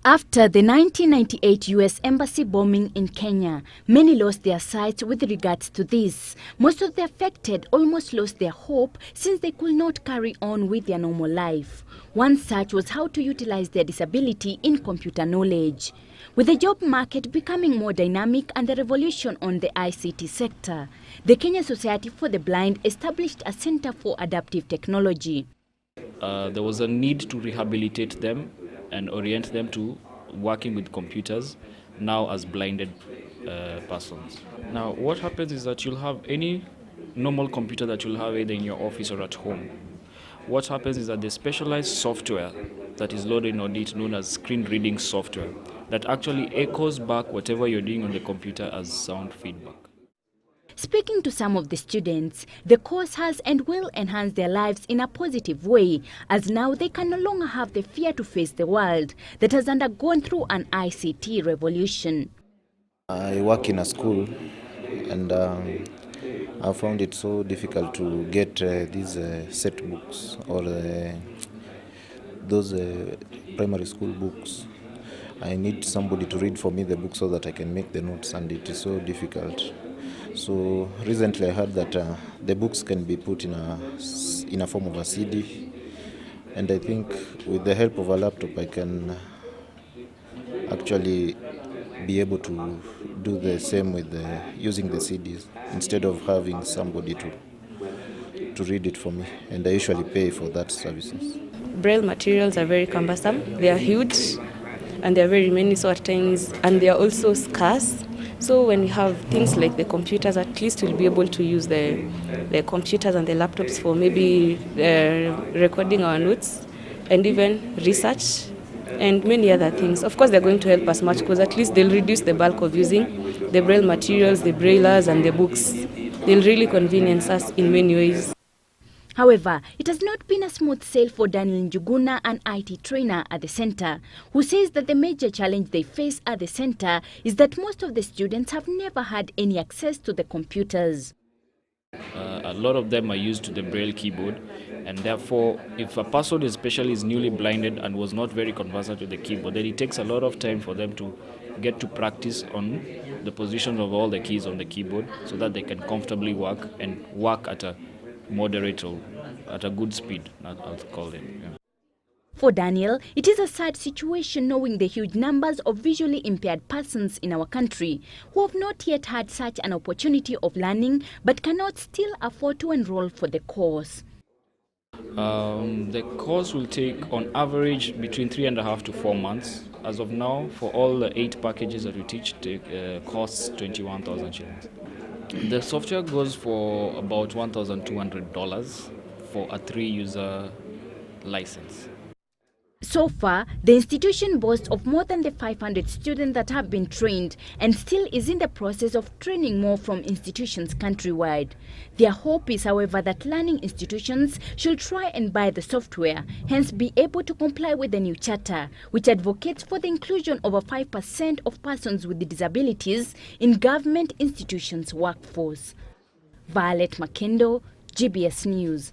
After the 1998 U.S. Embassy bombing in Kenya, many lost their sight with regards to this. Most of the affected almost lost their hope since they could not carry on with their normal life. One such was how to utilize their disability in computer knowledge. With the job market becoming more dynamic and the revolution on the ICT sector, the Kenya Society for the Blind established a Center for Adaptive Technology. There was a need to rehabilitate them and orient them to working with computers now as blinded persons. Now what happens is that you'll have any normal computer that you'll have either in your office or at home. What happens is that the specialized software that is loaded on it, known as screen reading software, that actually echoes back whatever you're doing on the computer as sound feedback. Speaking to some of the students, the course has and will enhance their lives in a positive way, as now they can no longer have the fear to face the world that has undergone through an ICT revolution. I work in a school and I found it so difficult to get these set books or those primary school books. I need somebody to read for me the book so that I can make the notes, and it is so difficult. So recently I heard that the books can be put in a form of a CD, and I think with the help of a laptop I can actually be able to do the same with using the CDs instead of having somebody to read it for me, and I usually pay for that services. Braille materials are very cumbersome. They are huge and there are very many, so at times, and they are also scarce. So when we have things like the computers, at least we'll be able to use the computers and the laptops for maybe recording our notes and even research and many other things. Of course, they're going to help us much because at least they'll reduce the bulk of using the Braille materials, the Braillers and the books. They'll really convenience us in many ways. However, it has not been a smooth sail for Daniel Njuguna, an IT trainer at the center, who says that the major challenge they face at the center is that most of the students have never had any access to the computers. A lot of them are used to the Braille keyboard, and therefore if a person especially is newly blinded and was not very conversant with the keyboard, then it takes a lot of time for them to get to practice on the positions of all the keys on the keyboard so that they can comfortably work and work at a moderate or at a good speed, I'll call it. Yeah. For Daniel, it is a sad situation knowing the huge numbers of visually impaired persons in our country who have not yet had such an opportunity of learning but cannot still afford to enroll for the course. The course will take on average between 3.5 to 4 months. As of now, for all the 8 packages that we teach, costs 21,000 shillings. The software goes for about $1,200 for a 3-user license. So far, the institution boasts of more than the 500 students that have been trained and still is in the process of training more from institutions countrywide. Their hope is, however, that learning institutions should try and buy the software, hence be able to comply with the new charter, which advocates for the inclusion of 5% of persons with disabilities in government institutions' workforce. Violet Makendo, GBS News.